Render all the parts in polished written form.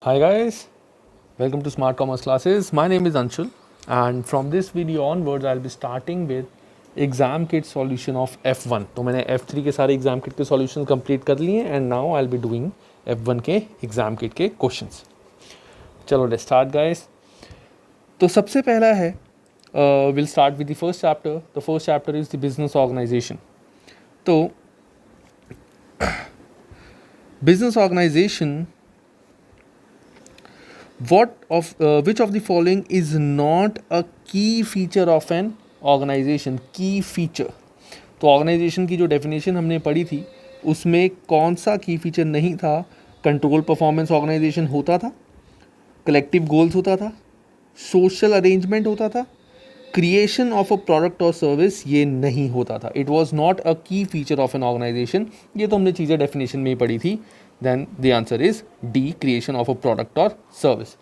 Hi guys, welcome to Smart Commerce classes. My name is Anshul and from this video onwards I'll be starting with exam kit solution of F1. तो मैंने F3 के सारे exam kit के solutions complete कर लिए and now I'll be doing F1 के exam kit के questions. चलो let's start guys. तो सबसे पहला है we'll start with the first chapter. The first chapter is the business organization. तो business organization which of the following is not a key feature of an organization? Key feature. तो organisation की जो definition हमने पढ़ी थी उसमें कौन सा की फीचर नहीं था? कंट्रोल परफॉर्मेंस ऑर्गेनाइजेशन होता था, कलेक्टिव गोल्स होता था, सोशल अरेंजमेंट होता था, क्रिएशन ऑफ अ प्रोडक्ट और सर्विस ये नहीं होता था. इट वॉज नॉट अ की फीचर ऑफ एन ऑर्गेनाइजेशन. ये तो हमने चीज़ें डेफिनेशन में ही पढ़ी थी. Then the answer is D, creation of a product or service.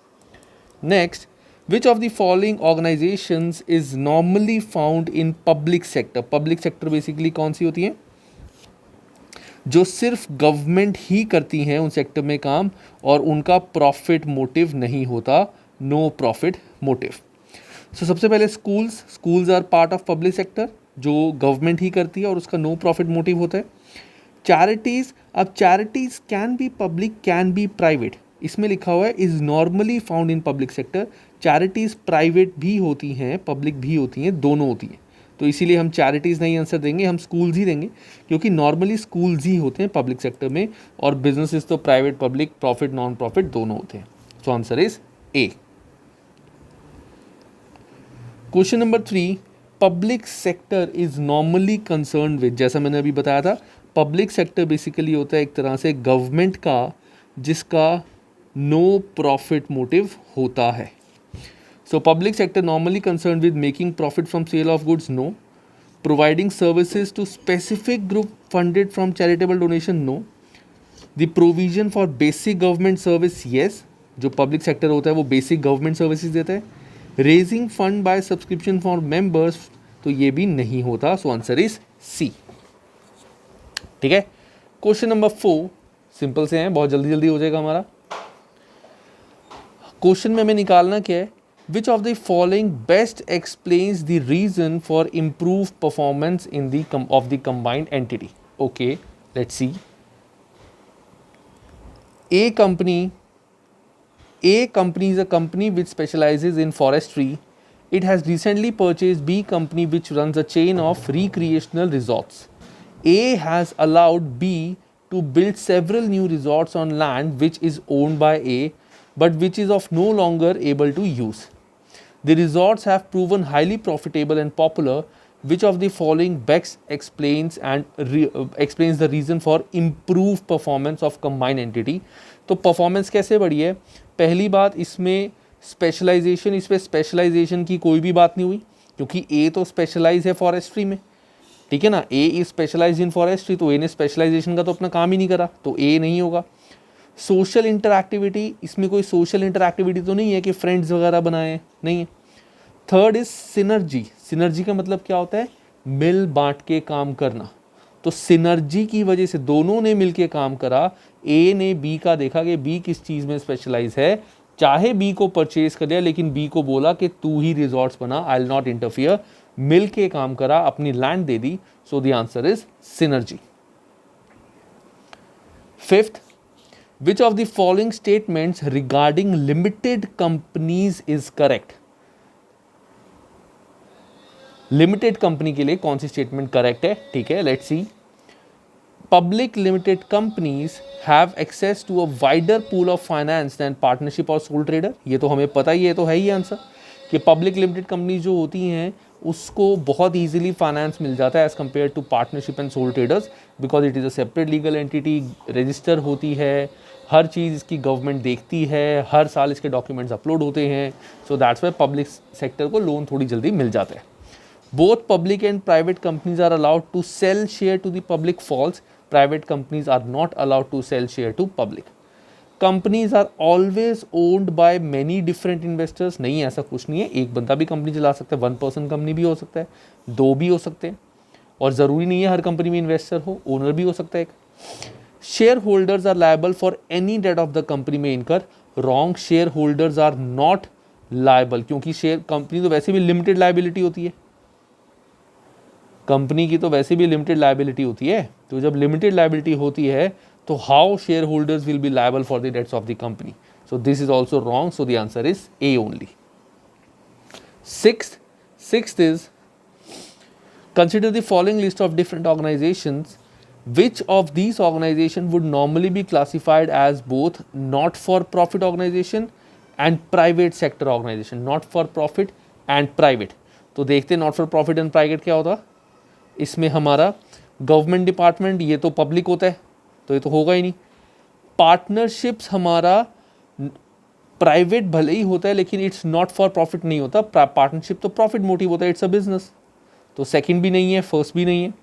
Next, which of the following organizations is normally found in public sector? Public sector basically कौन सी होती हैं? जो सिर्फ गवर्नमेंट ही करती हैं उन सेक्टर में काम और उनका प्रॉफिट मोटिव नहीं होता. No profit motive. सो सबसे पहले schools are part of public sector जो गवर्नमेंट ही करती है और उसका नो प्रॉफिट मोटिव होता है. चैरिटीज़, अब charities can be public can be private. इसमें लिखा हुआ है is normally found in public sector. Charities private भी होती हैं, पब्लिक भी होती हैं, दोनों होती हैं. तो इसीलिए हम चैरिटीज़ नहीं आंसर देंगे, हम स्कूल्स ही देंगे क्योंकि नॉर्मली स्कूल्स ही होते हैं पब्लिक सेक्टर में और बिजनेसेस तो private public profit non profit दोनों होते हैं. सो answer is A. Question number 3, public sector is normally concern with. जैसा मैंने अभी बताया था पब्लिक सेक्टर बेसिकली होता है एक तरह से गवर्नमेंट का जिसका नो प्रॉफिट मोटिव होता है. So public sector normally concern with making profit from sale of goods. No. Providing services to specific group funded from charitable donation. No. The provision for basic government service. Yes, जो public sector होता है वो basic government services देता है. Raising fund by subscription for members, तो ये भी नहीं होता. So answer is C. ठीक है. क्वेश्चन नंबर 4 सिंपल से हैं, बहुत जल्दी जल्दी हो जाएगा हमारा. क्वेश्चन में हमें निकालना क्या है? Which of the following best explains the reason for improve performance in the of the combined entity. Okay, let's see. A company is a company which specializes in forestry. It has recently purchased B company which runs a chain of recreational resorts. A has allowed B to build several new resorts on land which is owned by A but which is of no longer able to use. The resorts have proven highly profitable and popular. Which of the following best explains the reason for improved performance of combined entity? तो performance कैसे बढ़ी है? पहली बात, इसमें specialisation, इस पर specialisation की कोई भी बात नहीं हुई क्योंकि ए तो स्पेशलाइज है फॉरेस्ट्री में. ठीक है ना, ए इज स्पेशलाइज इन फॉरेस्ट्री, तो ए ने स्पेशलाइजेशन का तो अपना काम ही नहीं करा, तो ए नहीं होगा. सोशल इंटरएक्टिविटी, इसमें कोई सोशल इंटरएक्टिविटी तो नहीं है कि फ्रेंड्स वगैरह बनाए, नहीं है. Third is synergy. सिनर्जी का मतलब क्या होता है? मिल बांट के काम करना. तो सिनर्जी की वजह से दोनों ने मिलके काम करा. ए ने बी का देखा कि बी किस चीज़ में स्पेशलाइज है, चाहे बी को परचेज कर लिया लेकिन बी को बोला कि तू ही रिजॉर्ट्स बना, आई विल नॉट इंटरफियर. मिल के काम करा, अपनी लैंड दे दी. So the answer is synergy. Fifth, which of the following statements regarding limited companies is correct. Limited company के लिए कौन सी स्टेटमेंट करेक्ट है? ठीक है, let's see. Public limited companies have access to a wider pool of finance than partnership और sole trader. ये तो हमें पता ही है, तो है ही आंसर कि पब्लिक लिमिटेड कंपनीज जो होती हैं उसको बहुत ईजिली फाइनेंस मिल जाता है as compare to partnership and sole traders because it is a separate legal entity, register होती है, हर चीज़ इसकी गवर्नमेंट देखती है, हर साल इसके डॉक्यूमेंट्स अपलोड होते हैं. सो दैट्स वाई पब्लिक सेक्टर को लोन थोड़ी जल्दी मिल जाता है. Both public and private companies are allowed to sell share to the public. False. Private companies are not allowed to sell share to public. Companies are always owned by many different investors. नहीं, ऐसा कुछ नहीं है. एक बंदा भी company चला सकता है, 1% कंपनी भी हो सकता है, दो भी हो सकते हैं और ज़रूरी नहीं है हर कंपनी में इन्वेस्टर हो, ओनर भी हो सकता है एक. Shareholders are liable for any debt of the company में incur, wrong, shareholders are not liable, क्योंकि शेयर कंपनी तो वैसे भी लिमिटेड लायबिलिटी होती है, कंपनी की तो वैसे भी लिमिटेड लायबिलिटी होती है, तो जब लिमिटेड लायबिलिटी होती है तो how shareholders will be liable for the debts of the company, so this is also wrong, so the answer is A only. Sixth is, consider the following list of different organizations. Which of these organizations would normally be classified as both not-for-profit organization and private sector organization? Not-for-profit and private. तो देखते हैं not-for-profit and private क्या होता. इसमें हमारा government department, ये तो public होता है तो ये तो होगा ही नहीं. पार्टनरशिप्स हमारा प्राइवेट भले ही होता है लेकिन इट्स नॉट फॉर प्रॉफिट नहीं होता, पार्टनरशिप तो प्रॉफिट मोटिव होता है, इट्स अ बिजनेस, तो सेकंड भी नहीं है, फर्स्ट भी नहीं है.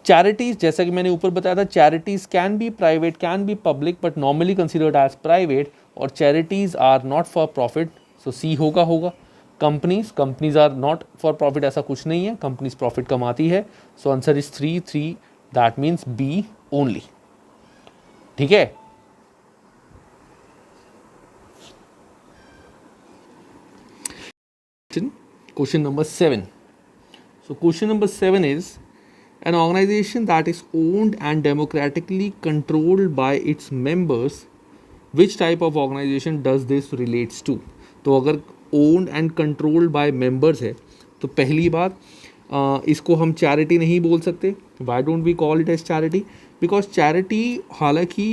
चैरिटीज, जैसा कि मैंने ऊपर बताया था, charities can be private, can be public, but normally considered as private, और charities are not for profit, so C होगा. Companies are not for profit, ऐसा कुछ नहीं है, कंपनीज प्रॉफिट कमाती है, so answer is 3, that means B only. ठीक है. Question number 7. So question number 7 is, an organization that is owned and democratically controlled by its members, which type of organization does this relates to? तो अगर owned and controlled by members है तो पहली बात इसको हम चैरिटी नहीं बोल सकते. Why don't we call it as charity? Because charity हालांकि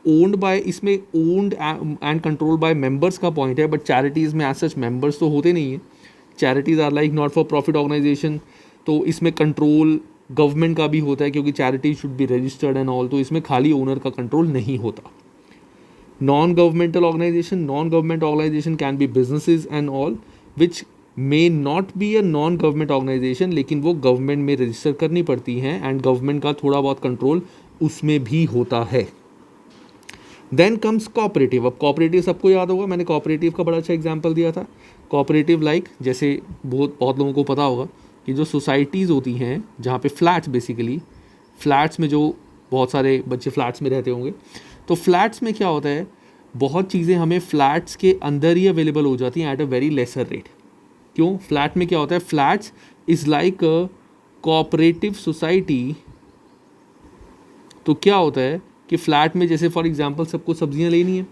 ओन्ड बाय, इसमें owned and control by members का पॉइंट है, बट चैरिटीज़ में एज सच मेंबर्स तो होते नहीं हैं. Charities are like not for profit organization, तो इसमें कंट्रोल गवर्नमेंट का भी होता है क्योंकि charity should be registered and all, तो इसमें खाली ओनर का कंट्रोल नहीं होता. Non governmental organization can be businesses and all which may not be a non government organisation, लेकिन वो गवर्नमेंट में रजिस्टर करनी पड़ती हैं एंड गवर्नमेंट का थोड़ा बहुत कंट्रोल उसमें भी होता है. Then comes cooperative. अब कोऑपरेटिव सबको याद होगा, मैंने कोऑपरेटिव का बड़ा अच्छा एग्जांपल दिया था. कोऑपरेटिव लाइक जैसे बहुत लोगों को पता होगा कि जो सोसाइटीज़ होती हैं जहाँ पे फ्लैट्स, बेसिकली फ्लैट्स में जो बहुत सारे बच्चे फ्लैट्स में रहते होंगे, तो फ्लैट्स में क्या होता है, बहुत चीज़ें हमें फ्लैट्स के अंदर ही अवेलेबल हो जाती हैं at a very lesser rate. क्यों? फ्लैट में क्या होता है, flats is like a cooperative society. तो क्या होता है कि फ्लैट में जैसे फॉर एग्जांपल सबको सब्जियां लेनी है,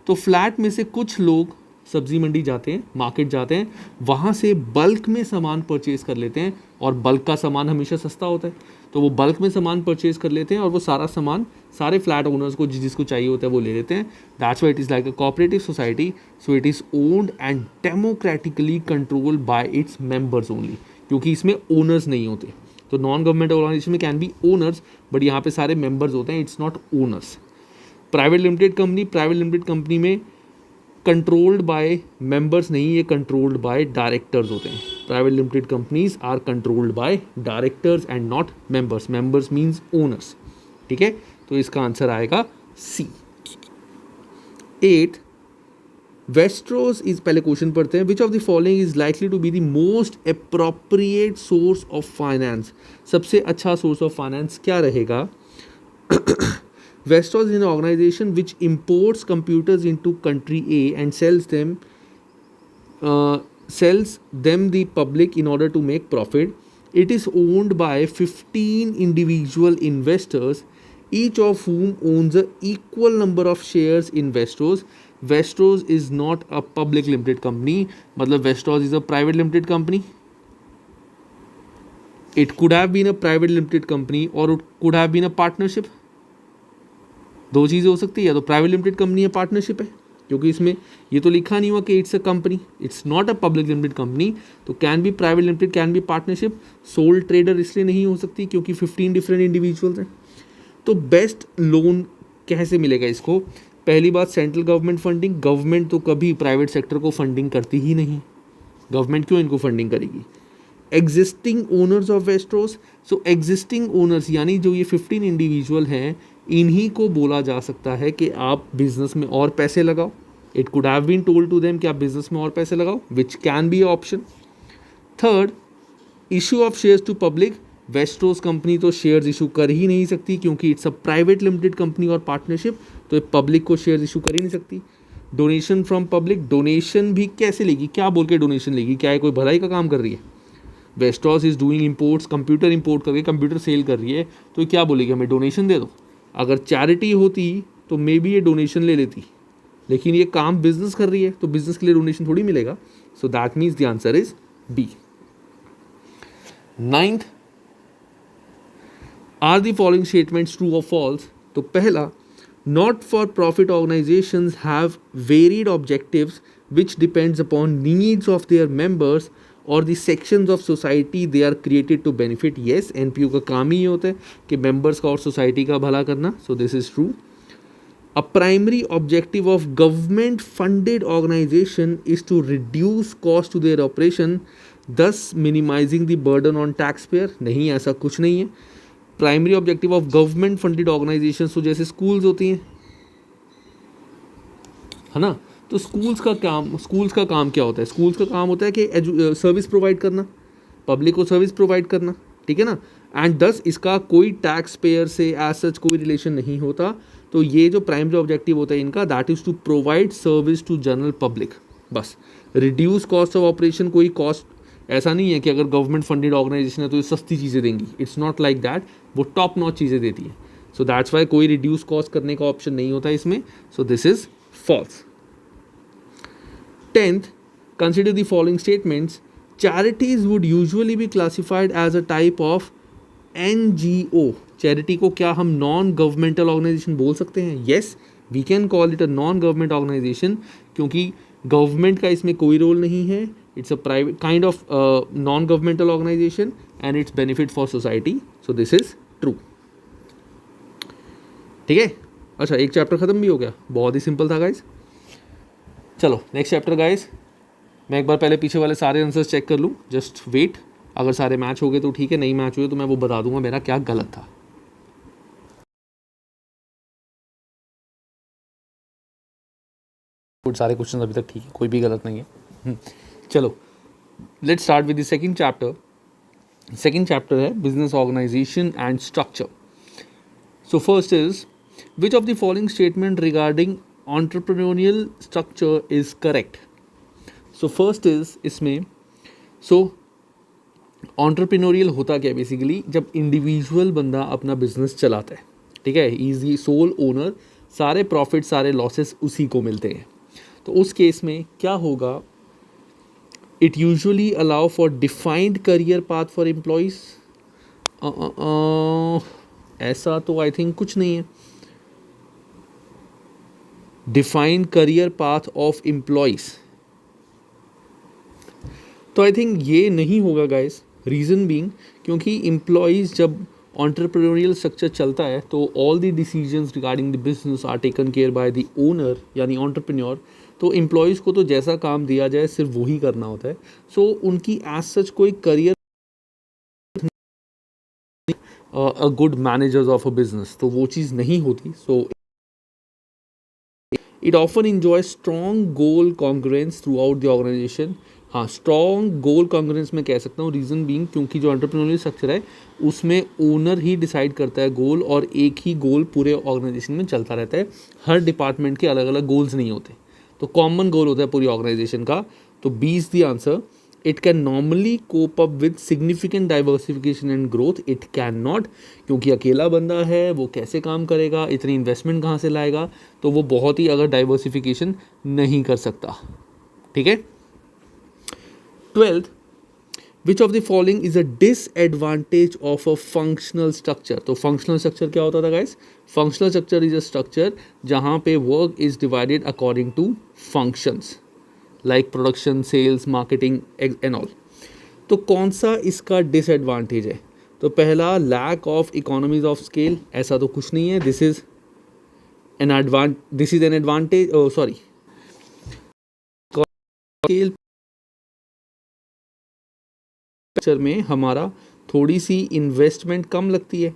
तो फ्लैट में से कुछ लोग सब्जी मंडी जाते हैं, मार्केट जाते हैं, वहाँ से बल्क में सामान परचेज़ कर लेते हैं, और बल्क का सामान हमेशा सस्ता होता है, तो वो बल्क में सामान परचेज़ कर लेते हैं और वो सारा सामान सारे फ्लैट ओनर्स को जिसको चाहिए होता है वो ले लेते हैं. That's why it is like a cooperative society. So it is owned and democratically controlled by its members only, क्योंकि इसमें ओनर्स नहीं होते. तो नॉन गवर्नमेंट ऑर्गेनाइजेशन में कैन बी ओनर्स, बट यहाँ पे सारे मेंबर्स होते हैं, it's not owners. Private limited company में कंट्रोल्ड बाय मेंबर्स नहीं, ये कंट्रोल्ड बाय डायरेक्टर्स होते हैं. Private limited companies are controlled by directors and not members. Members means owners. ठीक है, तो इसका आंसर आएगा सी. 8, वेस्ट्रोस इज, पहले क्वेश्चन पढ़ते हैं. Which of the following is likely to be the most appropriate source of finance? सबसे अच्छा सोर्स ऑफ फाइनेंस क्या रहेगा? Vestos is an organization which imports computers into country A and sells them the public in order to make profit. It is owned by 15 individual investors, each of whom owns an equal number of shares in Vestos. Vestos is not a public limited company. मतलब Vestos is a private limited company. It could have been a private limited company or it could have been a partnership. दो चीज़ें हो सकती है, या तो private limited company या partnership है, क्योंकि इसमें ये तो लिखा नहीं हुआ कि it's a company, it's not a public limited company. तो can be private limited, can be partnership. Sole trader इसलिए नहीं हो सकती क्योंकि 15 डिफरेंट इंडिविजुअल्स हैं. तो बेस्ट लोन कैसे मिलेगा इसको? पहली बात, सेंट्रल गवर्नमेंट फंडिंग. गवर्नमेंट तो कभी प्राइवेट सेक्टर को फंडिंग करती ही नहीं, गवर्नमेंट क्यों इनको फंडिंग करेगी? Existing owners of Westros. So existing owners यानी जो ये 15 इंडिविजुअल हैं, इन्हीं को बोला जा सकता है कि आप बिजनेस में और पैसे लगाओ. It could have been told to them कि आप बिजनेस में और पैसे लगाओ, which can be option. Third, issue of shares to public. Westros company तो शेयर्स इशू कर ही नहीं सकती क्योंकि it's a private limited company और पार्टनरशिप, तो ये पब्लिक को शेयर्स इशू कर ही नहीं सकती। डोनेशन फ्रॉम पब्लिक, डोनेशन भी कैसे लेगी, क्या बोल के डोनेशन लेगी, क्या है कोई भलाई का काम कर रही है? Westros is doing imports, computer import करके कंप्यूटर सेल कर रही है, तो क्या बोलेगी हमें डोनेशन दे दो। अगर चैरिटी होती तो मे बी ये डोनेशन ले लेती, लेकिन ये काम बिजनेस कर रही है तो बिजनेस के लिए डोनेशन थोड़ी मिलेगा। So that means the answer is B. Ninth, are the following statements true और फॉल्स? तो पहला, not for profit organizations have varied objectives which depends upon needs of their members or the sections of society they are created to benefit. Yes, NPO का काम ही होता है कि members का और society का भला करना, so this is true. A primary objective of government funded organization is to reduce cost to their operation, thus minimizing the burden on taxpayer. नहीं, ऐसा कुछ नहीं है। Primary objective of government funded organization, तो जैसे स्कूल्स होती हैं, है ना, तो स्कूल्स का काम क्या होता है? स्कूल्स का काम होता है कि सर्विस प्रोवाइड करना, पब्लिक को सर्विस प्रोवाइड करना, ठीक है ना, एंड दस इसका कोई टैक्स पेयर से एज सच कोई रिलेशन नहीं होता। तो ये जो प्राइमरी ऑब्जेक्टिव होता है इनका, that is to provide service to general public, बस। रिड्यूस कॉस्ट ऑफ ऑपरेशन, कोई कॉस्ट ऐसा नहीं है कि अगर गवर्नमेंट फंडेड ऑर्गेनाइजेशन है तो ये सस्ती चीज़ें देंगी, इट्स नॉट लाइक दैट, वो टॉप नॉच चीज़ें देती है। सो दैट्स वाई कोई रिड्यूस कॉस्ट करने का ऑप्शन नहीं होता इसमें, so this is false. 10th, consider the following statements. Charities would usually be classified as a type of NGO. Charity को क्या हम नॉन गवर्नमेंटल ऑर्गेनाइजेशन बोल सकते हैं? Yes, we can call it a non government organization क्योंकि government का इसमें कोई रोल नहीं है। It's a private kind of non governmental organization and its benefit for society. So this is true. ठीक है, अच्छा एक चैप्टर खत्म भी हो गया, बहुत ही सिंपल था गाइज। चलो नेक्स्ट चैप्टर गाइस, मैं एक बार पहले पीछे वाले सारे आंसर्स चेक कर लूँ, जस्ट वेट। अगर सारे मैच हो गए तो ठीक है, नहीं मैच हुए तो मैं वो बता दूंगा मेरा क्या गलत था। सारे क्वेश्चन अभी तक ठीक है, कोई भी गलत नहीं है। चलो let's start with the second chapter. Second chapter है business organisation and structure. So first is, which of the following statement regarding entrepreneurial structure is correct? So first is इसमें, so entrepreneurial होता क्या बेसिकली, जब individual बंदा अपना business चलाता है, ठीक है, इजी सोल ओनर, सारे प्रॉफिट सारे लॉसेस उसी को मिलते हैं। तो उस केस में क्या होगा, it usually allow for defined career path for employees. ऐसा तो आई थिंक कुछ नहीं है। Defined career path of employees, तो आई थिंक ये नहीं होगा गाइस। रीज़न बीइंग क्योंकि एम्प्लॉयज़ जब एंटरप्रेन्योरियल स्ट्रक्चर चलता है तो all the decisions regarding the business are taken care by the owner यानी एंटरप्रेन्योर। तो एम्प्लॉयज़ को तो जैसा काम दिया जाए सिर्फ वही करना होता है। सो उनकी एज सच कोई career a good managers of a business, तो वो चीज़ नहीं होती। So it often enjoys strong goal congruence throughout the organization। हाँ, स्ट्रॉन्ग गोल कॉन्ग्रेंस में कह सकता हूँ, रीज़न बीइंग क्योंकि जो एंटरप्रेन्योरियल स्ट्रक्चर है उसमें ओनर ही डिसाइड करता है गोल, और एक ही गोल पूरे ऑर्गेनाइजेशन में चलता रहता है। हर डिपार्टमेंट के अलग अलग गोल्स नहीं होते, तो कॉमन गोल होता है पूरी ऑर्गेनाइजेशन का। तो B is the answer. It can normally cope up with significant diversification and growth. It can not, क्योंकि अकेला बंदा है, वो कैसे काम करेगा, इतनी इन्वेस्टमेंट कहाँ से लाएगा, तो वो बहुत ही अगर डाइवर्सिफिकेशन नहीं कर सकता। ठीक है। 12th, which of the following is a disadvantage of a functional structure? तो फंक्शनल स्ट्रक्चर क्या होता था guys? Functional structure is a structure जहाँ पे work is divided according to functions like production, sales, marketing and all. तो कौन सा इसका डिसएडवांटेज है? तो पहला, lack of economies of scale. ऐसा तो कुछ नहीं है, this is an advantage, sorry, scale में हमारा थोड़ी सी इन्वेस्टमेंट कम लगती है।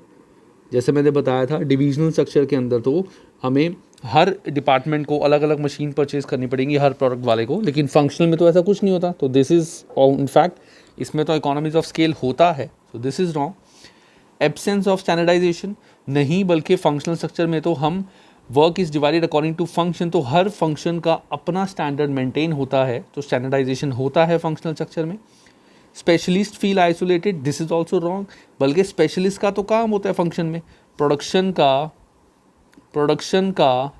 जैसे मैंने बताया था डिविजनल स्ट्रक्चर के अंदर तो हमें हर डिपार्टमेंट को अलग अलग मशीन परचेज करनी पड़ेंगी हर प्रोडक्ट वाले को, लेकिन फंक्शनल में तो ऐसा कुछ नहीं होता। तो दिस इज इनफैक्ट इसमें तो इकोनॉमीज ऑफ स्केल होता है, तो this is wrong. Absence of standardization नहीं, बल्कि फंक्शनल स्ट्रक्चर में तो हम work is divided according to function, तो हर फंक्शन का अपना स्टैंडर्ड मेंटेन होता है, तो स्टैंडर्डाइजेशन होता है फंक्शनल स्ट्रक्चर में। Specialist feel isolated, this is also wrong, बल्कि स्पेशलिस्ट का तो काम होता है फंक्शन में, प्रोडक्शन का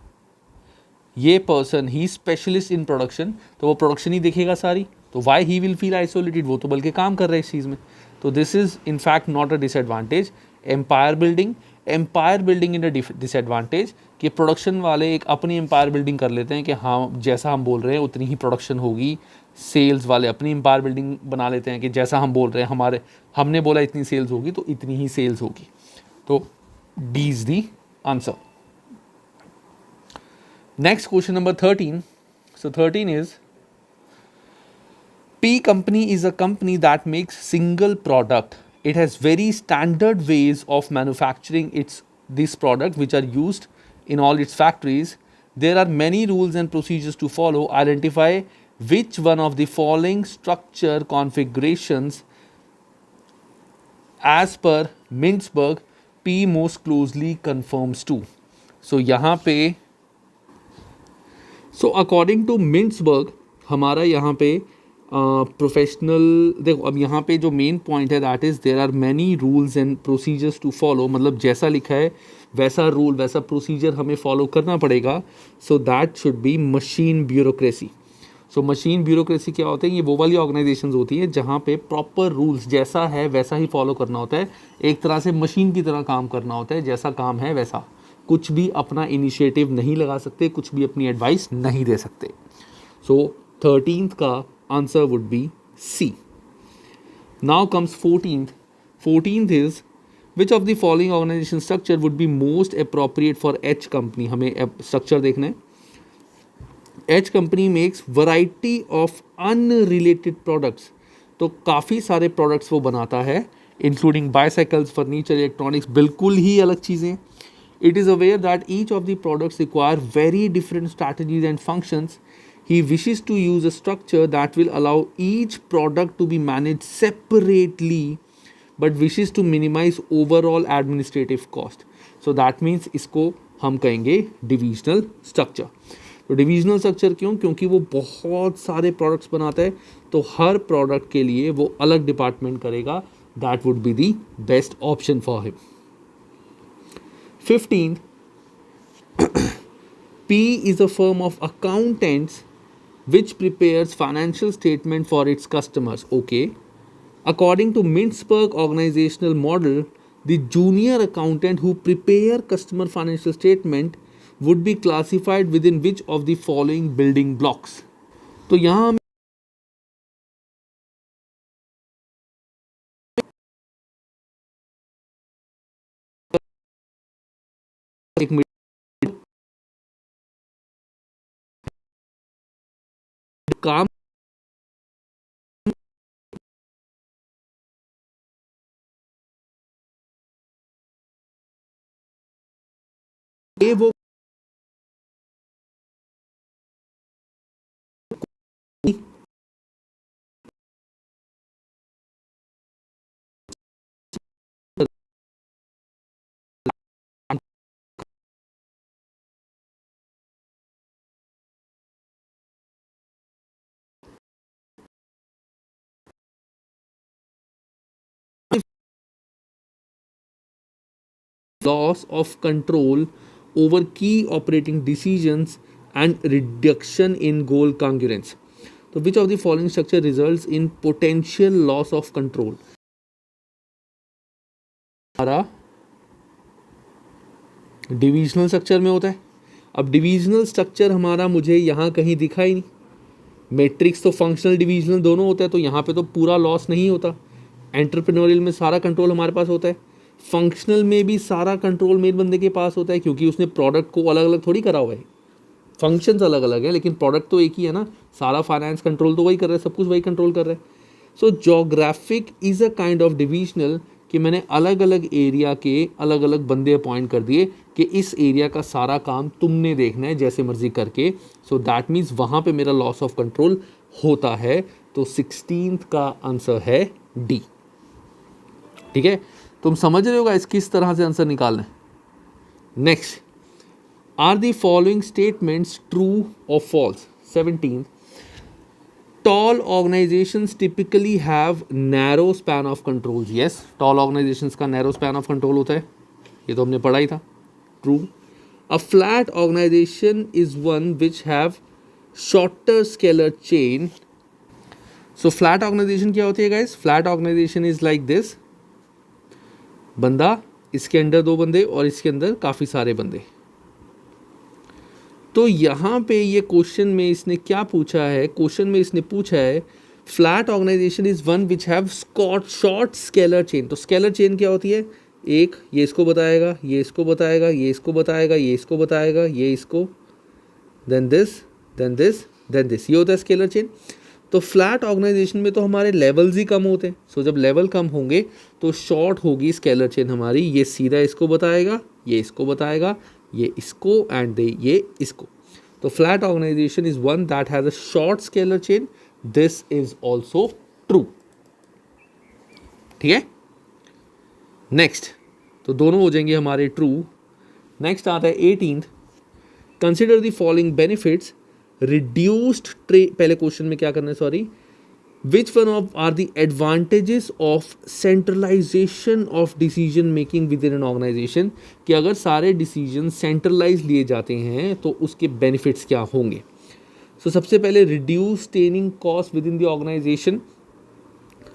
ये person he specialist in production, तो वो प्रोडक्शन ही देखेगा सारी, तो why he will feel isolated, वो तो बल्कि काम कर रहे हैं इस चीज़ में, तो this is in fact not a disadvantage. Empire building in a disadvantage, कि प्रोडक्शन वाले एक अपनी एम्पायर बिल्डिंग कर लेते हैं कि हाँ जैसा हम बोल रहे हैं उतनी ही प्रोडक्शन होगी। सेल्स वाले अपनी एम्पायर बिल्डिंग बना लेते हैं कि जैसा हम बोल रहे हैं, हमने बोला इतनी सेल्स होगी तो इतनी ही सेल्स होगी, तो D is the answer. Next question number 13. So 13 is, P company is a company that makes single product. It has very standard ways of manufacturing this product which are used in all its factories. There are many rules and procedures to follow. Identify which one of the following structure configurations as per Mintzberg P most closely conforms to. So यहाँ पे according to Mintzberg हमारा यहाँ पे professional, देखो अब यहाँ पे जो मेन पॉइंट है that is there are many rules and procedures to follow, मतलब जैसा लिखा है वैसा रूल वैसा प्रोसीजर हमें फॉलो करना पड़ेगा, so that should be machine bureaucracy. So machine bureaucracy क्या होते हैं, ये वो वाली ऑर्गेनाइजेशन होती हैं जहाँ पे प्रॉपर रूल्स जैसा है वैसा ही फॉलो करना होता है, एक तरह से मशीन की तरह काम करना होता है, जैसा काम है वैसा, कुछ भी अपना इनिशिएटिव नहीं लगा सकते, कुछ भी अपनी एडवाइस नहीं दे सकते। सो 13th का answer would be C. Now comes 14th is which of the following organization structure would be most appropriate for H company. हमें स्ट्रक्चर देखना है। H company makes variety of unrelated products, तो काफ़ी सारे products वो बनाता है, इंक्लूडिंग बाईसाइकिल्स, फर्नीचर, इलेक्ट्रॉनिक्स, बिल्कुल ही अलग चीज़ें। It is aware that each of the products require very different strategies and functions. He wishes to use a structure that will allow each product to be managed separately, but wishes to minimize overall administrative cost. So that means इसको हम कहेंगे divisional structure. तो divisional structure क्यों? क्योंकि वो बहुत सारे products बनाता है, तो हर product के लिए वो अलग department करेगा. That would be the best option for him. 15th, P is a firm of accountants which prepares financial statement for its customers. Okay. According to Mintzberg organizational model, the junior accountant who prepare customer financial statement would be classified within which of the following building blocks. तो यहाँ एक काम ये वो loss of control over key operating decisions and reduction in goal congruence. So which of the following structure results in potential loss of control? हमारा divisional structure में होता है। अब डिविजनल स्ट्रक्चर हमारा मुझे यहाँ कहीं दिखा ही नहीं। मैट्रिक्स तो फंक्शनल डिविजनल दोनों होता है, तो यहाँ पे तो पूरा लॉस नहीं होता। एंटरप्रेन्योरियल में सारा कंट्रोल हमारे पास होता है, फंक्शनल में भी सारा कंट्रोल मेन बंदे के पास होता है, क्योंकि उसने प्रोडक्ट को अलग अलग थोड़ी करा हुआ है। फंक्शंस अलग अलग है लेकिन प्रोडक्ट तो एक ही है ना। सारा फाइनेंस कंट्रोल तो वही कर रहा है, सब कुछ वही कंट्रोल कर रहा है। So geographic is a kind of divisional, कि मैंने अलग अलग एरिया के अलग अलग बंदे अपॉइंट कर दिए कि इस एरिया का सारा काम तुमने देखना है जैसे मर्जी करके। सो दैट मीन्स वहाँ पे मेरा लॉस ऑफ कंट्रोल होता है। तो 16th का आंसर है डी। ठीक है, तुम समझ रहे हो गाइस किस तरह से आंसर निकालना है. Next, are the following statements true और false. 17, tall organizations typically have narrow span of controls. Yes, tall organizations का narrow span of control होता है, ये तो हमने पढ़ा ही था. True. A flat organization is one which have shorter scalar chain. So flat organization क्या होती है guys? Flat organization is like this. बंदा, इसके अंदर 2 बंदे और इसके अंदर काफ़ी सारे बंदे. तो यहाँ पे ये क्वेश्चन में इसने क्या पूछा है, क्वेश्चन में इसने पूछा है flat organization is one which have short scalar chain. तो स्केलर चेन क्या होती है? एक ये इसको बताएगा, ये इसको बताएगा, ये इसको बताएगा, ये इसको बताएगा, ये इसको, then this, then this, then this, ये होता है स्केलर चेन. तो फ्लैट ऑर्गेनाइजेशन में तो हमारे लेवल्स ही कम होते हैं. सो जब लेवल कम होंगे तो शॉर्ट होगी स्केलर चेन हमारी. ये सीधा इसको बताएगा, ये इसको बताएगा, ये इसको एंड ये इसको. तो flat organization is one that has a short scalar chain. This is also true. ठीक है. नेक्स्ट, तो दोनों हो जाएंगे हमारे ट्रू. नेक्स्ट आता है 18th, consider the following benefits reduced पहले क्वेश्चन में क्या करना है, sorry, which one of are the advantages of centralization of decision making within an organization. कि अगर सारे डिसीजन सेंट्रलाइज लिए जाते हैं तो उसके बेनिफिट्स क्या होंगे. सो सबसे पहले reduce training cost within the organization.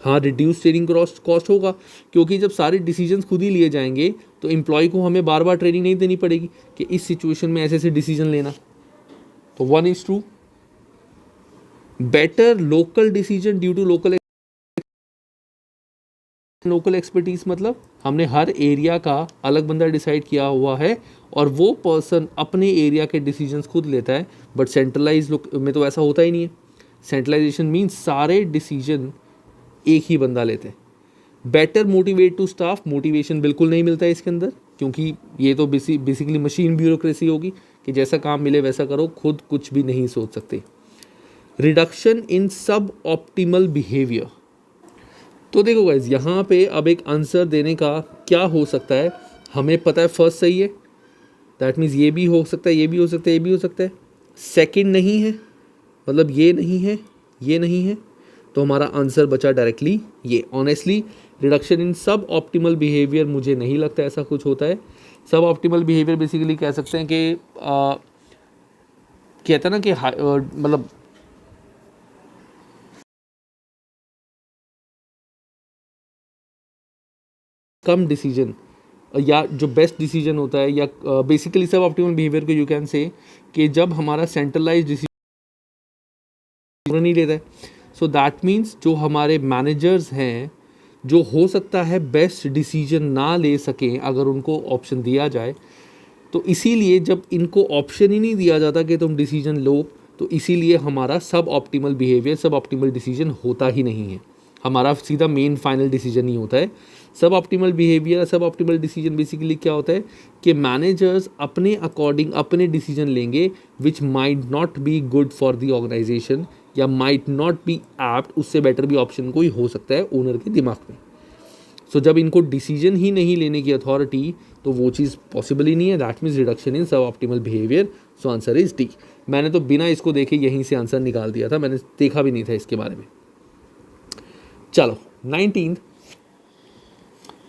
हाँ, रिड्यूस ट्रेनिंग कॉस्ट होगा क्योंकि जब सारे डिसीजंस खुद ही लिए जाएंगे तो एम्प्लॉय को हमें बार बार ट्रेनिंग नहीं देनी पड़ेगी कि इस सिचुएशन में ऐसे ऐसे डिसीजन लेना. तो 1 is true. Better local decision due to local expertise. मतलब हमने हर एरिया का अलग बंदा डिसाइड किया हुआ है और वो पर्सन अपने एरिया के डिसीजंस खुद लेता है. बट सेंट्रलाइज में तो ऐसा होता ही नहीं है. सेंट्रलाइजेशन मीन्स सारे डिसीजन एक ही बंदा लेते हैं. Better motivate to staff. Motivation बिल्कुल नहीं मिलता है इसके अंदर क्योंकि ये तो बेसिकली मशीन ब्यूरोक्रेसी होगी कि जैसा काम मिले वैसा करो, खुद कुछ भी नहीं सोच सकते. रिडक्शन इन सब ऑप्टिमल बिहेवियर. तो देखो गाइज, यहाँ पे अब एक आंसर देने का क्या हो सकता है. हमें पता है फर्स्ट सही है, दैट मीन्स ये भी हो सकता है, ये भी हो सकता है, ये भी हो सकता है. सेकंड नहीं है, मतलब ये नहीं है, ये नहीं है, तो हमारा आंसर बचा डायरेक्टली ये. ऑनेस्टली रिडक्शन इन सब ऑप्टिमल बिहेवियर मुझे नहीं लगता ऐसा कुछ होता है. सब ऑप्टिमल बिहेवियर बेसिकली कह सकते हैं कि कहते हैं ना कि मतलब कम डिसीजन या जो बेस्ट डिसीजन होता है, या बेसिकली सब ऑप्टिमल बिहेवियर को यू कैन से कि जब हमारा सेंट्रलाइज डिसीजन नहीं लेता है. सो दैट मीन्स जो हमारे मैनेजर्स हैं जो हो सकता है बेस्ट डिसीजन ना ले सकें अगर उनको ऑप्शन दिया जाए. तो इसीलिए जब इनको ऑप्शन ही नहीं दिया जाता कि तुम डिसीजन लो, तो इसीलिए हमारा सब ऑप्टिमल बिहेवियर, सब ऑप्टिमल डिसीजन होता ही नहीं है. हमारा सीधा मेन फाइनल डिसीजन नहीं होता है. सब ऑप्टिमल बिहेवियर, सब ऑप्टिमल डिसीजन बेसिकली क्या होता है कि मैनेजर्स अपने अकॉर्डिंग अपने डिसीजन लेंगे which might not be good for the organization या माइट नॉट बी एप्ट. उससे बेटर भी ऑप्शन कोई हो सकता है ओनर के दिमाग में. सो जब इनको डिसीजन ही नहीं लेने की अथॉरिटी, तो वो चीज़ पॉसिबल ही नहीं है. दैट मीन्स रिडक्शन इन सब optimal behaviour. So answer is D. मैंने तो बिना इसको देखे यहीं से आंसर निकाल दिया था, मैंने देखा भी नहीं था इसके बारे में. चलो 19th.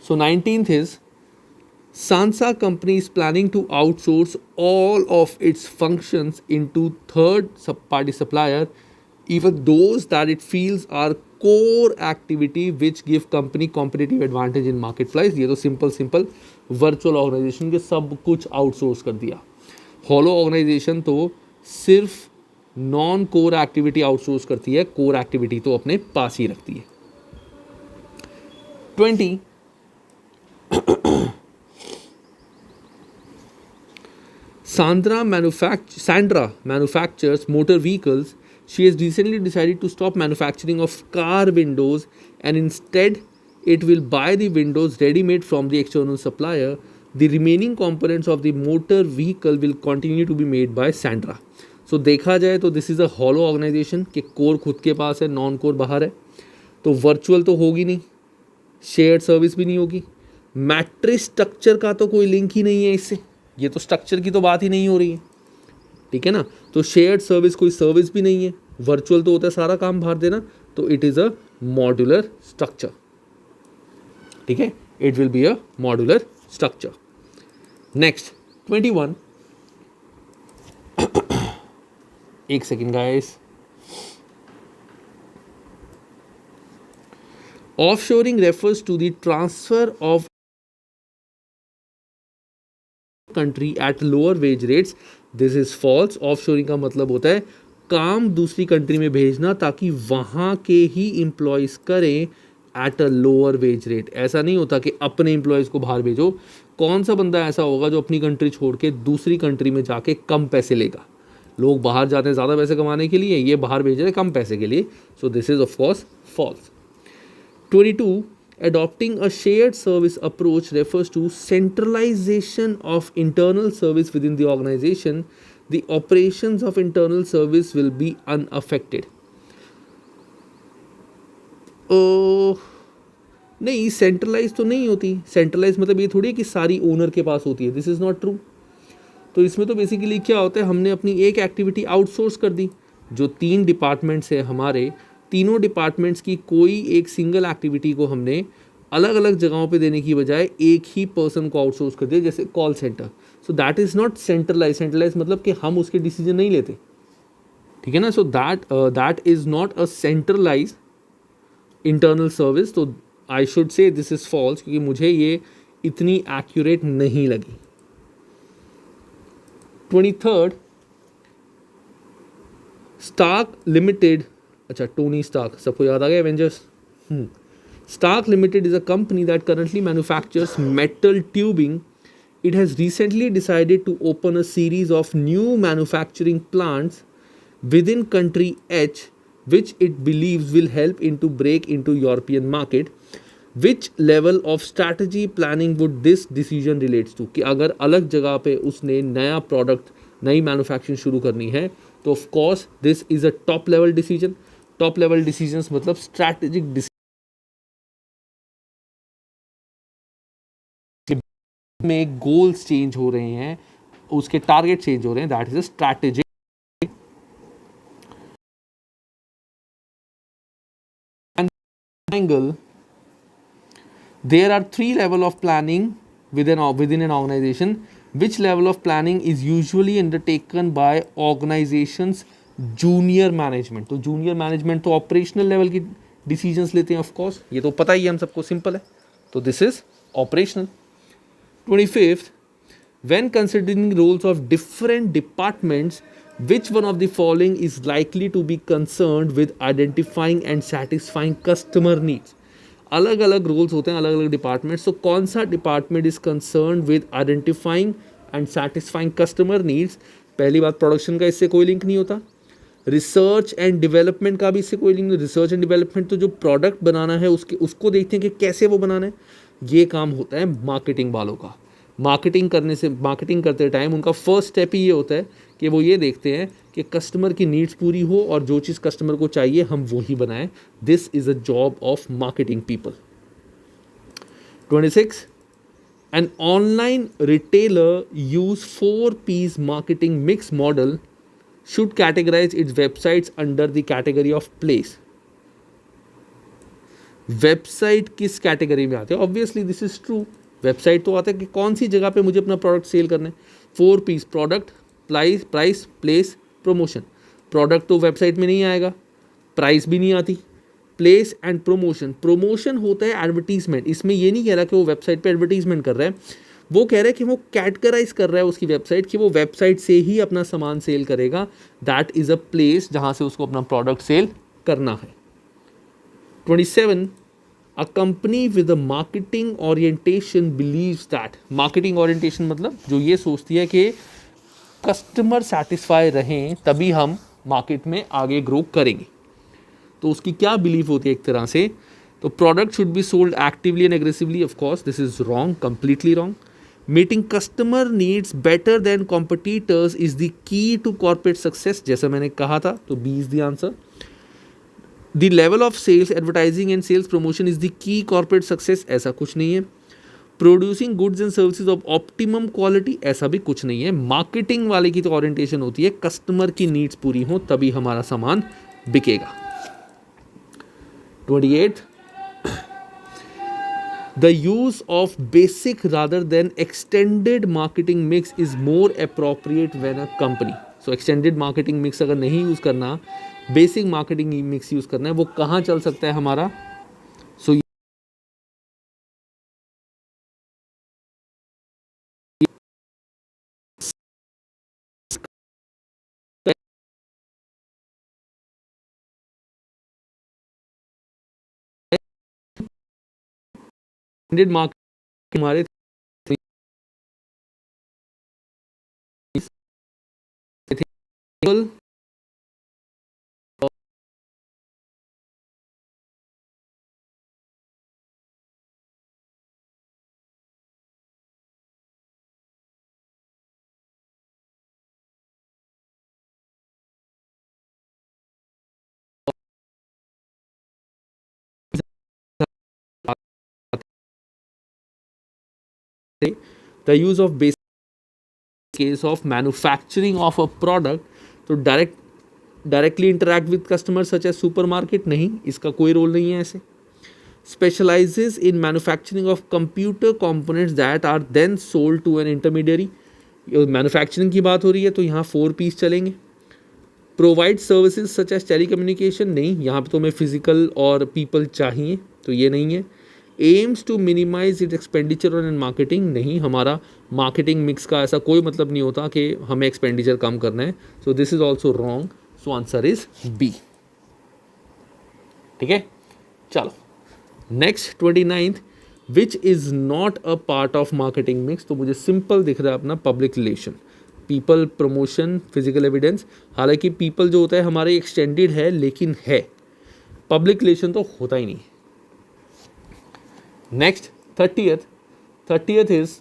So 19th is Sansa company is planning to outsource all of its functions into third party supplier, even those that it feels are core activity which give company competitive advantage in marketplace. ये तो simple virtual organization के सब कुछ outsource कर दिया. Hollow organization तो सिर्फ non core activity outsource करती है, कोर एक्टिविटी तो अपने पास ही रखती है. 20 Sandra manufactures motor vehicles. She has recently decided to stop manufacturing of car windows and instead it will buy the windows ready-made from the external supplier. The remaining components of the motor vehicle will continue to be made by Sandra. So देखा जाए तो this is a hollow organization कि core खुद के पास है, non core बाहर है. तो वर्चुअल तो होगी नहीं, शेयर्ड सर्विस भी नहीं होगी. मैट्रिक्स स्ट्रक्चर का तो कोई लिंक ही नहीं है इससे, ये तो स्ट्रक्चर की तो बात ही नहीं हो रही है, ठीक है ना। तो शेयर्ड सर्विस कोई सर्विस भी नहीं है, वर्चुअल तो होता है सारा काम बाहर देना, तो it is a modular structure, ठीक है, it will be a modular structure. Next 21, एक second guys. Offshoring refers to the transfer of country at lower wage rates. This is false. Offshoring का मतलब होता है काम दूसरी कंट्री में भेजना ताकि वहाँ के ही एम्प्लॉयज़ करें at a lower wage rate. ऐसा नहीं होता कि अपने एम्प्लॉयज़ को बाहर भेजो। कौन सा बंदा ऐसा होगा जो अपनी कंट्री छोड़ के दूसरी कंट्री में जाके कम पैसे लेगा? लोग बाहर जाते हैं ज़्यादा पैसे कमाने के लिए, ये बाहर भेज रहे हैं कम पैसे के लिए। So this is of course false. 22. Adopting a shared service approach refers to centralization of internal service within the organization. The operations of internal service will be unaffected. नहीं, सेंट्रलाइज तो नहीं होती। सेंट्रलाइज मतलब ये थोड़ी है कि सारी ओनर के पास होती है, दिस इज़ नॉट ट्रू। तो इसमें तो बेसिकली क्या होता है, हमने अपनी एक एक्टिविटी आउटसोर्स कर दी। जो 3 डिपार्टमेंट्स है हमारे, तीनों डिपार्टमेंट्स की कोई एक सिंगल एक्टिविटी को हमने अलग अलग जगहों पे देने की बजाय एक ही पर्सन को आउटसोर्स कर दिया, जैसे call center. So that is not centralize. Centralize मतलब कि हम उसके डिसीजन नहीं लेते, ठीक है ना। So that is not a centralise internal service. तो I should say this is false, क्योंकि मुझे ये इतनी एक्यूरेट नहीं लगी। 23rd, स्टार्क लिमिटेड, अच्छा टोनी स्टार्क, सबको याद आ गया Avengers. Stark Limited is a company that currently manufactures metal tubing. It has recently decided to open a series of new manufacturing plants within country H, which it believes will help into break into European market. Which level of strategy planning would this decision relates to? कि अगर अलग जगह पे उसने नया product, नई manufacturing शुरू करनी है, तो of course this is a top level decision. Top level decisions मतलब स्ट्रैटेजिक डिसीजन में गोल्स चेंज हो रहे हैं, उसके टारगेट चेंज हो रहे हैं, that is a strategic. Angle, there are 3 level of planning within an organization. Which level of planning is usually undertaken by organizations junior management? तो junior management तो operational level की decisions लेते हैं, of course, ये तो पता ही है हम सबको, simple है। तो this is operational। 25th, when considering roles of different departments, which one of the following is likely to be concerned with identifying and satisfying customer needs? अलग अलग रोल्स होते हैं, अलग अलग डिपार्टमेंट्स। तो कौन सा department is concern with identifying and satisfying customer needs? पहली बात, प्रोडक्शन का इससे कोई लिंक नहीं होता। रिसर्च एंड डेवलपमेंट का भी इससे कोई लिंक नहीं। रिसर्च एंड डेवलपमेंट तो जो प्रोडक्ट बनाना है उसको देखते हैं कि कैसे वो बनाना है, ये काम होता है मार्केटिंग वालों का। मार्केटिंग करते टाइम उनका फर्स्ट स्टेप ही ये होता है कि वो ये देखते हैं कि कस्टमर की नीड्स पूरी हो और जो चीज़ कस्टमर को चाहिए हम वो ही बनाएं। This is a job of marketing people. 26, an online retailer use 4 P's marketing mix model should categorize its websites under the category of place. Website किस कैटेगरी में आते हैं? Obviously this is true. Website तो आता है कि कौन सी जगह पे मुझे अपना प्रोडक्ट सेल करना है। 4 P's, product, price, place, promotion. Product तो वेबसाइट में नहीं आएगा, प्राइस भी नहीं आती, प्लेस एंड प्रमोशन। प्रमोशन होता है एडवर्टीजमेंट। इसमें ये नहीं कह रहा कि वो वेबसाइट पे एडवर्टीजमेंट कर रहा है, वो कह रहा है कि वो कैटेगराइज कर रहा है उसकी वेबसाइट कि वो वेबसाइट से ही अपना सामान सेल करेगा। दैट इज़ अ प्लेस जहाँ से उसको अपना प्रोडक्ट सेल करना है। 27, a company with a marketing orientation believes that, marketing orientation मतलब जो ये सोचती है कि कस्टमर सेटिस्फाई रहें तभी हम मार्केट में आगे ग्रो करेंगे। तो उसकी क्या बिलीफ होती है एक तरह से? तो product should be sold actively and aggressively. Of course this is wrong, completely wrong. Meeting customer needs better than competitors is the key to corporate success, जैसा मैंने कहा था, तो B is the answer. The level of sales, advertising and sales promotion is the key corporate success, ऐसा कुछ नहीं है। Producing goods and services of optimum quality, ऐसा भी कुछ नहीं है। मार्केटिंग वाले की तो ओरिएंटेशन होती है कस्टमर की नीड्स पूरी हो तभी हमारा सामान बिकेगा। 28, the use of basic rather than extended marketing mix is more appropriate when a company, so extended marketing mix अगर नहीं यूज़ करना, बेसिक मार्केटिंग मिक्स यूज़ करना है, वो कहाँ चल सकता है हमारा? सो एक्सटेंडेड मार्केट हमारे the use of basic case of manufacturing of a product, तो directly interact with customer such as supermarket, नहीं, इसका कोई रोल नहीं है ऐसे। Specializes in manufacturing of computer components that are then sold to an intermediary, manufacturing की बात हो रही है तो यहाँ 4 पीस चलेंगे। Provide services such as telecommunication, नहीं, यहाँ पे तो हमें फिजिकल और पीपल चाहिए तो ये नहीं है। Aims to minimize it expenditure on marketing, नहीं, हमारा मार्केटिंग मिक्स का ऐसा कोई मतलब नहीं होता कि हमें एक्सपेंडिचर कम करना है, so this is also wrong, so answer is B. ठीक है, चलो next 29th, which is not a part of marketing mix, तो मुझे सिंपल दिख रहा है अपना public relation, people promotion, physical evidence, हालांकि पीपल जो होता है हमारे एक्सटेंडेड है लेकिन है, पब्लिक रिलेशन तो होता ही नहीं। Next 30th is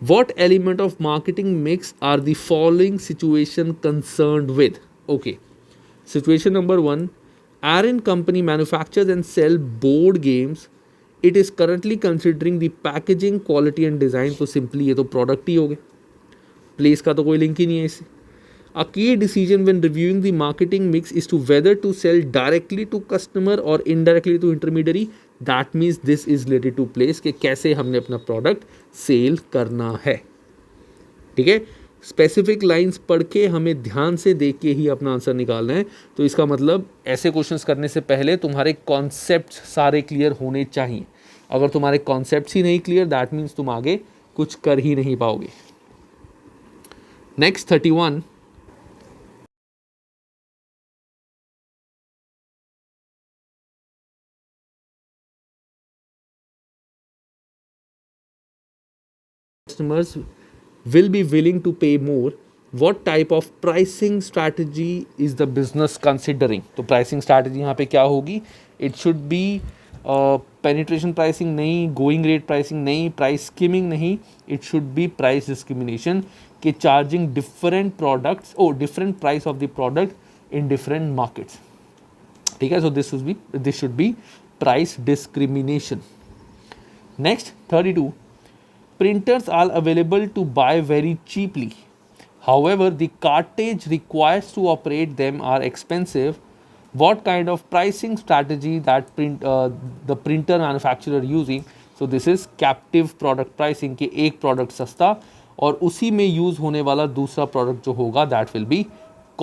what element of marketing mix are the following situation concerned with? Okay, situation number 1, Aaron company manufactures and sell board games, it is currently considering the packaging quality and design, तो simply ये तो product ही हो गए, place का तो कोई link ही नहीं है इससे। A key decision when reviewing the marketing mix is to whether to sell directly to customer or indirectly to intermediary, that means this is related to place कि कैसे हमने अपना प्रोडक्ट सेल करना है। ठीक है, स्पेसिफिक लाइंस पढ़ के हमें ध्यान से देख के ही अपना आंसर निकालना है, तो इसका मतलब ऐसे क्वेश्चंस करने से पहले तुम्हारे कॉन्सेप्ट सारे क्लियर होने चाहिए। अगर तुम्हारे कॉन्सेप्ट ही नहीं क्लियर, दैट मीन्स तुम आगे कुछ कर ही नहीं पाओगे। Next 31, customers will be willing to pay more, what type of pricing strategy is the business considering? तो pricing strategy यहाँ पे क्या होगी? It should be penetration pricing नहीं, going rate pricing नहीं, price skimming नहीं, it should be price discrimination कि charging different products or different price of the product in different markets. ठीक है, so this should be price discrimination. Next 32, printers are available to buy very cheaply. However, the cartridge required to operate them are expensive. What kind of pricing strategy that the printer manufacturer using? So this is captive product pricing कि एक product सस्ता और उसी में use होने वाला दूसरा product जो होगा that will be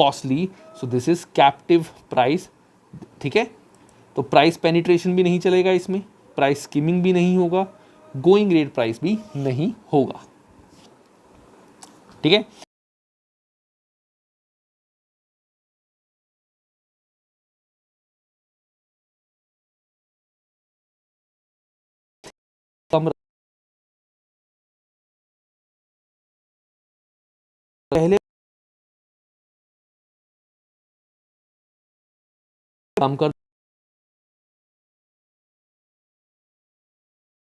costly. So this is captive price. ठीक है, तो price penetration भी नहीं चलेगा इसमें, price skimming भी नहीं होगा, गोइंग रेट प्राइस भी नहीं होगा। ठीक है, पहले काम कर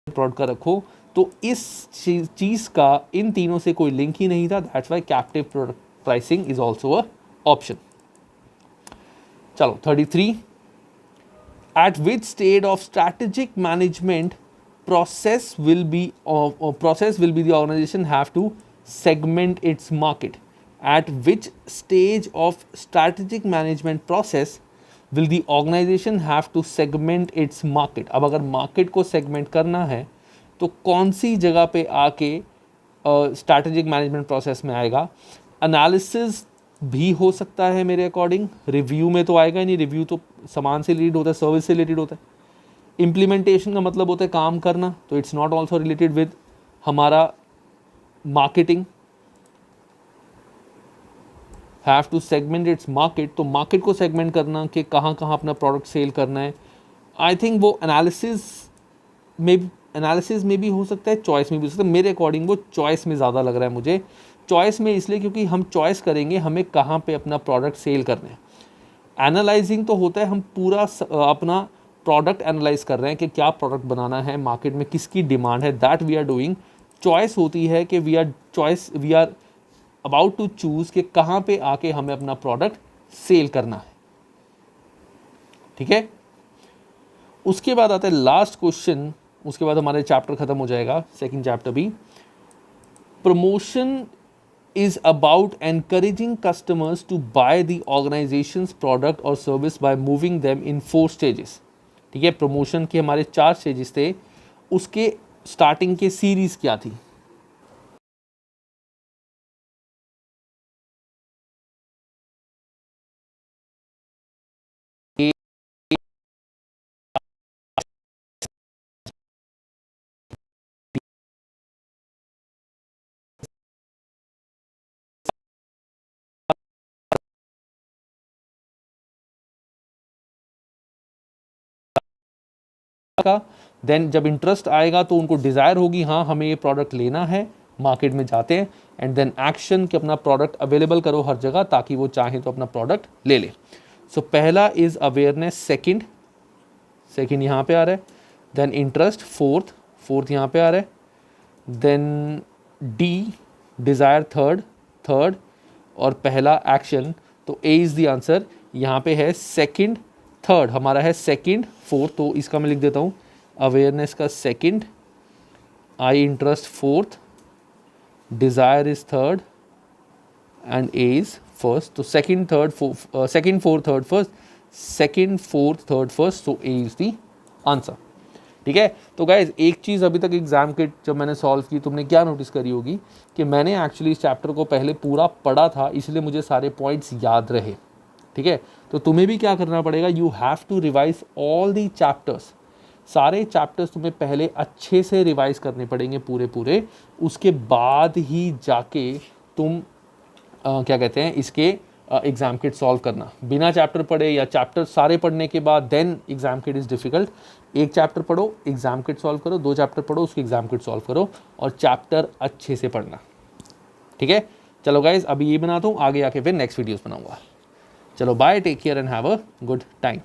प्रोडक्ट का रखो, तो इस चीज का इन तीनों से कोई लिंक ही नहीं था, that's why captive product pricing is also a option. चलो 33, eight which stage of strategic management process will be the organization have to segment its market. At which stage of strategic management process will the organization have to segment its market? अब अगर market को segment करना है तो कौन सी जगह पे आके strategic management process में आएगा? Analysis भी हो सकता है मेरे अकॉर्डिंग, रिव्यू में तो आएगा ही नहीं, रिव्यू तो सामान से रिलेटेड होता है, सर्विस से रिलेटेड होता है। इम्प्लीमेंटेशन का मतलब होता है काम करना, तो it's not also related with हमारा marketing. Have to segment its market, तो मार्केट को सेगमेंट करना कि कहाँ कहाँ अपना प्रोडक्ट सेल करना है। आई थिंक वो एनालिसिस में भी हो सकता है, चॉइस में भी हो सकता है। मेरे अकॉर्डिंग वो चॉइस में ज़्यादा लग रहा है मुझे। चॉइस में इसलिए क्योंकि हम चॉइस करेंगे हमें कहाँ पे अपना प्रोडक्ट सेल करना है। एनालाइजिंग तो होता है हम पूरा अपना प्रोडक्ट एनालाइज कर रहे हैं कि क्या प्रोडक्ट बनाना है, मार्केट में किसकी डिमांड है, that we are doing. Choice होती है कि we are about to choose कि कहाँ पे आके हमें अपना प्रोडक्ट सेल करना है। ठीक है, उसके बाद आता है लास्ट क्वेश्चन, उसके बाद हमारे चैप्टर खत्म हो जाएगा, सेकंड चैप्टर भी। Promotion is about encouraging customers to buy the organization's product or service by moving them in 4 stages। ठीक है, प्रमोशन के हमारे 4 स्टेजेस थे, उसके स्टार्टिंग के सीरीज क्या थी? का देन जब इंटरेस्ट आएगा तो उनको डिज़ायर होगी, हाँ हमें ये प्रोडक्ट लेना है, मार्केट में जाते हैं, एंड देन एक्शन कि अपना प्रोडक्ट अवेलेबल करो हर जगह ताकि वो चाहे तो अपना प्रोडक्ट ले ले। सो पहला इज अवेयरनेस, सेकंड यहाँ पे आ रहा है, देन इंटरेस्ट फोर्थ यहाँ पे आ रहा है, देन डी डिज़ायर थर्ड और पहला एक्शन। तो ए इज़ द आंसर, यहाँ पे है सेकंड, थर्ड हमारा है सेकंड, फोर्थ, तो इसका मैं लिख देता हूँ अवेयरनेस का second, I interest fourth, desire is third and A is first. तो second fourth third first, second fourth third first, so A is the answer. ठीक है, तो गाइज एक चीज़ अभी तक एग्जाम किट जब मैंने सॉल्व की तुमने क्या नोटिस करी होगी कि मैंने एक्चुअली इस चैप्टर को पहले पूरा पढ़ा था, इसलिए मुझे सारे पॉइंट्स याद रहे। ठीक है, तो तुम्हें भी क्या करना पड़ेगा, you have to revise all the chapters, सारे चैप्टर्स तुम्हें पहले अच्छे से रिवाइज करने पड़ेंगे पूरे, उसके बाद ही जाके तुम क्या कहते हैं इसके एग्जाम किट सॉल्व करना। बिना चैप्टर पढ़े या चैप्टर सारे पढ़ने के बाद then exam kit is difficult. एक चैप्टर पढ़ो, एग्जाम किट सॉल्व करो, 2 चैप्टर पढ़ो, उसकी एग्जाम किट सॉल्व करो, और चैप्टर अच्छे से पढ़ना। ठीक है, चलो गाइज अभी ये बनाता हूँ, आगे आके फिर नेक्स्ट वीडियोस बनाऊंगा। चलो bye, take care and have a good time.